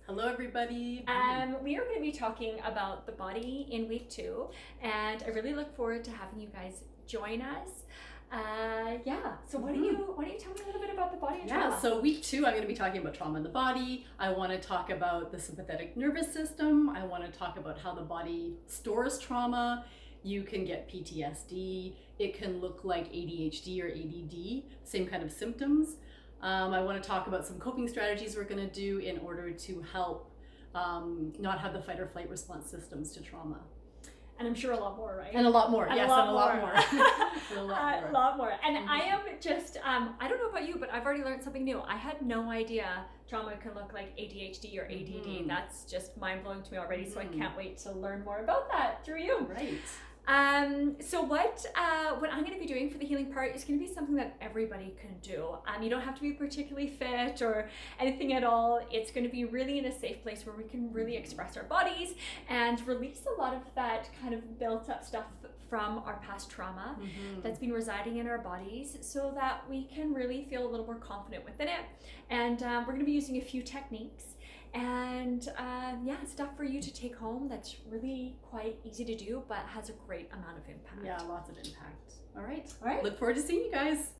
Hello, everybody. We are going to be talking about the body in week 2, and I really look forward to having you guys join us. So why don't you tell me a little bit about the body and trauma? So week 2, I'm going to be talking about trauma in the body. I want to talk about the sympathetic nervous system. I want to talk about how the body stores trauma. You can get PTSD. It can look like ADHD or ADD, same kind of symptoms. I want to talk about some coping strategies we're going to do in order to help not have the fight or flight response systems to trauma. And I'm sure a lot more, right? And a lot more, and yes, a lot and more. a lot more. And I am just, I don't know about you, but I've already learned something new. I had no idea trauma can look like ADHD or ADD. That's just mind-blowing to me already, so I can't wait to learn more about that through you. Right. So what I'm going to be doing for the healing part is going to be something that everybody can do. You don't have to be particularly fit or anything at all. It's going to be really in a safe place where we can really express our bodies and release a lot of that kind of built up stuff from our past trauma that's been residing in our bodies, so that we can really feel a little more confident within it. And we're going to be using a few techniques and stuff for you to take home that's really quite easy to do but has a great amount of impact. Yeah, lots of impact. All right. Look forward to seeing you guys.